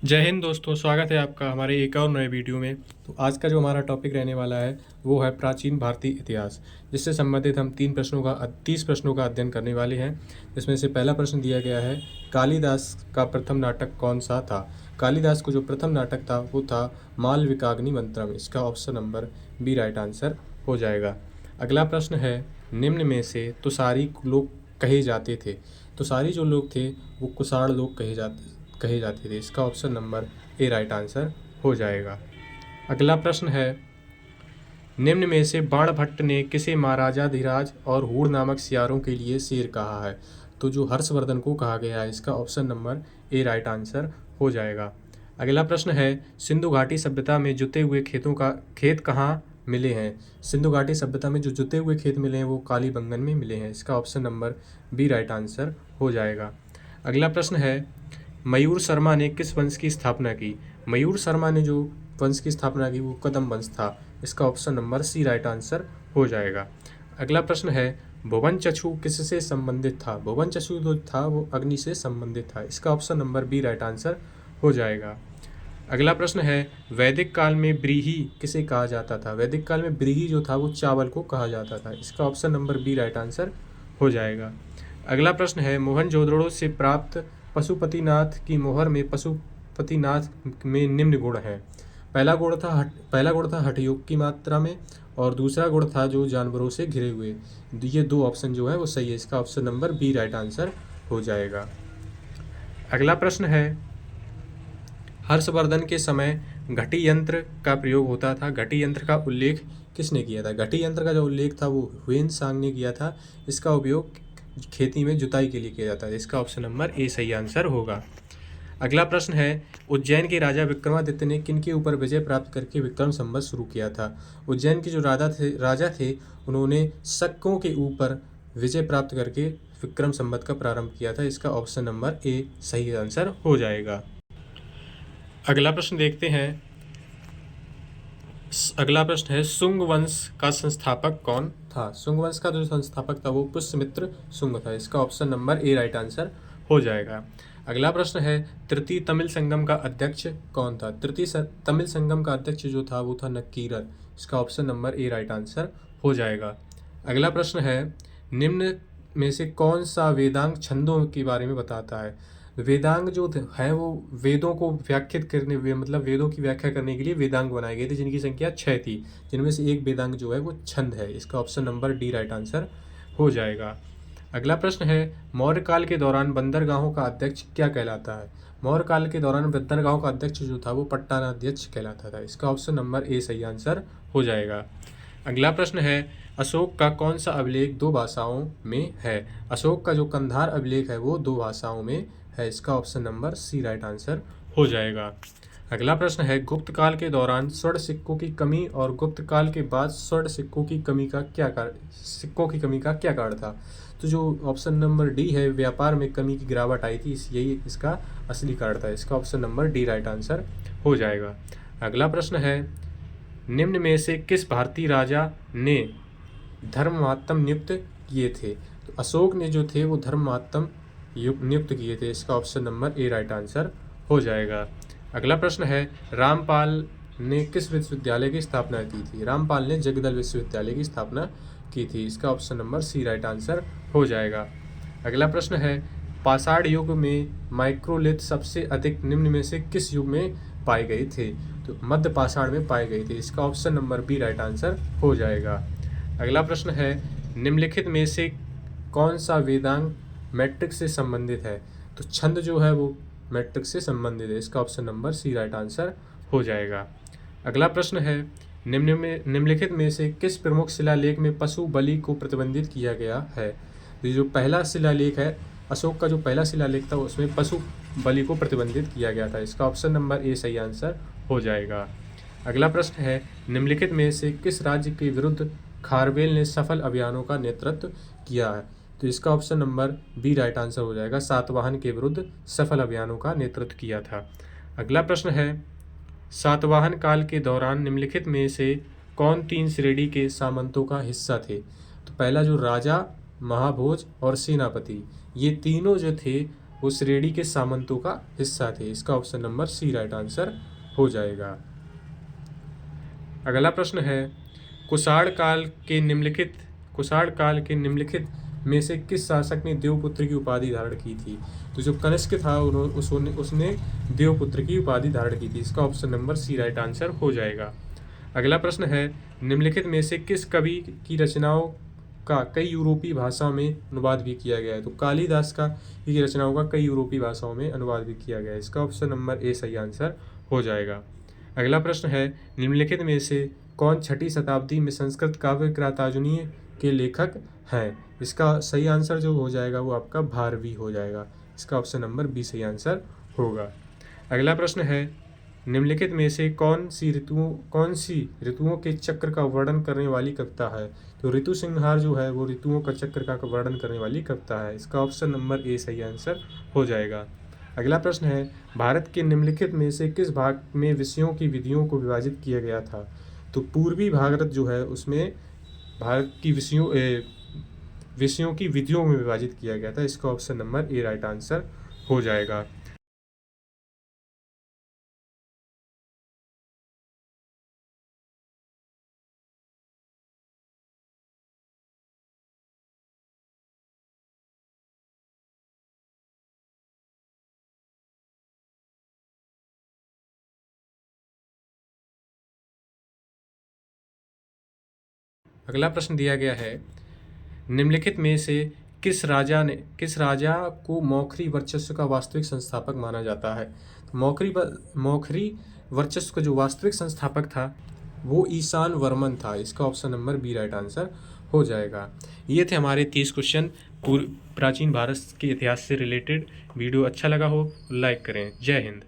जय हिंद दोस्तों, स्वागत है आपका हमारे एक और नए वीडियो में। तो आज का जो हमारा टॉपिक रहने वाला है वो है प्राचीन भारतीय इतिहास, जिससे संबंधित हम 30 प्रश्नों का अध्ययन करने वाले हैं। इसमें से पहला प्रश्न दिया गया है, कालिदास का प्रथम नाटक कौन सा था। कालिदास को जो प्रथम नाटक था वो था मालविकाग्नि मंत्रम। इसका option number B right answer हो जाएगा। अगला प्रश्न है, निम्न में से तुषारी लोग कहे जाते थे। तुषारी जो लोग थे वो कुषाण लोग कहे जाते थे। इसका option number A right answer हो जाएगा। अगला प्रश्न है, निम्न में से बाणभट्ट ने किसे महाराजा धीराज और हूण नामक सियारों के लिए शेर कहा है। तो जो हर्षवर्धन को कहा गया है, इसका option number A right answer हो जाएगा। अगला प्रश्न है, सिंधु घाटी सभ्यता में जुते हुए खेत कहाँ मिले हैं। सिंधु घाटी सभ्यता में जो जुते हुए खेत मिले हैं वो कालीबंगन में मिले हैं। इसका option number B right answer हो जाएगा। अगला प्रश्न है, मयूर शर्मा ने किस वंश की स्थापना की। मयूर शर्मा ने जो वंश की स्थापना की वो कदम वंश था। इसका option number C right answer हो जाएगा। अगला प्रश्न है, भुवन चक्षु किससे संबंधित था। भुवन चक्षु जो था वो अग्नि से संबंधित था। इसका option number B right answer हो जाएगा। अगला प्रश्न है, वैदिक काल में ब्रीही किसे कहा जाता था। वैदिक काल में ब्रीही जो था वो चावल को कहा जाता था। इसका option number B right answer हो जाएगा। अगला प्रश्न है, मोहनजोदड़ो से प्राप्त पशुपतिनाथ की मोहर में पशुपतिनाथ में निम्न गुण हैं। पहला गुण था हठयोग की मात्रा में, और दूसरा गुण था जो जानवरों से घिरे हुए। ये दो ऑप्शन जो है वो सही है। इसका option number B right answer हो जाएगा। अगला प्रश्न है, हर्षवर्धन के समय घटी यंत्र का प्रयोग होता था। घटी यंत्र का उल्लेख किसने किया था। घटी यंत्र का जो उल्लेख था वो ह्वेन-सांग ने किया था। इसका उपयोग खेती में जुताई के लिए किया जाता है। इसका ऑप्शन नंबर ए सही आंसर होगा। अगला प्रश्न है, उज्जैन के राजा विक्रमादित्य ने किनके ऊपर विजय प्राप्त करके विक्रम संवत शुरू किया था। उज्जैन के जो राजा थे उन्होंने शकों के ऊपर विजय प्राप्त करके विक्रम संवत का प्रारंभ किया था। इसका ऑप्शन नंबर ए सही आंसर हो जाएगा। अगला प्रश्न देखते हैं। अगला प्रश्न है, शुंग वंश का संस्थापक कौन था। शुंग वंश का जो संस्थापक था वो पुष्यमित्र शुंग था। इसका option number A right answer हो जाएगा। अगला प्रश्न है, तृतीय तमिल संगम का अध्यक्ष कौन था। तृतीय तमिल संगम का अध्यक्ष जो था वो था नक्कीरर। इसका option number A right answer हो जाएगा। अगला प्रश्न है, निम्न में से कौन सा वेदांग छंदों के बारे में बताता है। वेदांग जो है वो वेदों को व्याख्यात करने मतलब वेदों की व्याख्या करने के लिए वेदांग बनाए गए थे, जिनकी संख्या 6 थी, जिनमें से एक वेदांग जो है वो छंद है। इसका option number D right answer हो जाएगा। अगला प्रश्न है, मौर्य काल के दौरान बंदरगाहों का अध्यक्ष क्या कहलाता है। मौर्य काल के दौरान बंदरगाहों का अध्यक्ष जो था वो पट्टानाध्यक्ष कहलाता था। इसका ऑप्शन नंबर ए सही आंसर हो जाएगा। अगला प्रश्न है, अशोक का कौन सा अभिलेख 2 भाषाओं में है। अशोक का जो कंधार अभिलेख है वो 2 भाषाओं में है। इसका option number C right answer हो जाएगा। अगला प्रश्न है, गुप्त काल के दौरान स्वर्ण सिक्कों की कमी और गुप्त काल के बाद स्वर्ण सिक्कों की कमी का क्या कारण था। तो जो ऑप्शन नंबर डी है, व्यापार में कमी की गिरावट आई थी, यही इसका असली कारण था। इसका option number D right answer हो जाएगा। अगला प्रश्न है, निम्न में से किस भारतीय राजा ने धर्ममात्तम नियुक्त किए थे। तो अशोक ने जो थे वो धर्ममात्तम नियुक्त किए थे। इसका option number A right answer हो जाएगा। अगला प्रश्न है, रामपाल ने किस विश्वविद्यालय की स्थापना की थी। रामपाल ने जगदल विश्वविद्यालय की स्थापना की थी। इसका option number C right answer हो जाएगा। अगला प्रश्न है, पाषाण युग में माइक्रोलिथ सबसे अधिक निम्न में से किस युग में पाए गए थे। तो मध्य पाषाण में पाए गए थे। इसका option number B right answer हो जाएगा। अगला प्रश्न है, निम्नलिखित में से कौन सा वेदांग मैट्रिक से संबंधित है। तो छंद जो है वो मैट्रिक से संबंधित है। इसका option number C right answer हो जाएगा। अगला प्रश्न है, निम्नलिखित में से किस प्रमुख शिलालेख में पशु बलि को प्रतिबंधित किया गया है। तो जो पहला शिलालेख है, अशोक का जो पहला शिलालेख था उसमें पशु बलि को प्रतिबंधित किया गया था। इसका ऑप्शन नंबर ए सही आंसर हो जाएगा। अगला प्रश्न है, निम्नलिखित में से किस राज्य के विरुद्ध खारवेल ने सफल अभियानों का नेतृत्व किया है। तो इसका option number B right answer हो जाएगा। सातवाहन के विरुद्ध सफल अभियानों का नेतृत्व किया था। अगला प्रश्न है, सातवाहन काल के दौरान निम्नलिखित में से कौन 3 श्रेणी के सामंतों का हिस्सा थे। तो पहला जो राजा, महाभोज और सेनापति, ये तीनों जो थे वो श्रेणी के सामंतों का हिस्सा थे। इसका option number C right answer हो जाएगा। अगला प्रश्न है, कुषाण काल के निम्नलिखित में से किस शासक ने देवपुत्र की उपाधि धारण की थी? तो जो कनिष्क था उसने देवपुत्र की उपाधि धारण की थी। इसका option number C right answer हो जाएगा। अगला प्रश्न है, निम्नलिखित में से किस कवि की रचनाओं का कई यूरोपीय भाषा में अनुवाद भी किया गया है? तो कालिदास की रचनाओं का कई यूरोपीय भाषाओं में अनुवाद भी किया गया है। इसका ऑप्शन नंबर ए सही आंसर हो जाएगा। अगला प्रश्न है, निम्नलिखित में से कौन 6ठी शताब्दी में संस्कृत काव्य कृतार्जुनीय के लेखक हैं? इसका सही आंसर जो हो जाएगा वो आपका भारवी हो जाएगा। इसका ऑप्शन नंबर बी सही आंसर होगा। अगला प्रश्न है, निम्नलिखित में से कौन सी ऋतुओं के चक्र का वर्णन करने वाली कविता है? तो ऋतु संहार जो है वो ऋतुओं का चक्र का वर्णन करने वाली कविता है। इसका ऑप्शन नंबर ए सही आंसर हो जाएगा। अगला प्रश्न है, भारत के निम्नलिखित में से किस भाग में विषयों की विधियों को विभाजित किया गया था? तो पूर्वी भारत जो है उसमें भारत की विषयों की विधियों में विभाजित किया गया था। इसका option number A right answer हो जाएगा। अगला प्रश्न दिया गया है, निम्नलिखित में से किस राजा को मौखरी वर्चस्व का वास्तविक संस्थापक माना जाता है? तो मौखरी वर्चस्व का जो वास्तविक संस्थापक था वो ईशान वर्मन था। इसका option number B right answer हो जाएगा। ये थे हमारे 30 क्वेश्चन प्राचीन भारत के इतिहास से रिलेटेड। वीडियो अच्छा लगा हो लाइक करें। जय हिंद।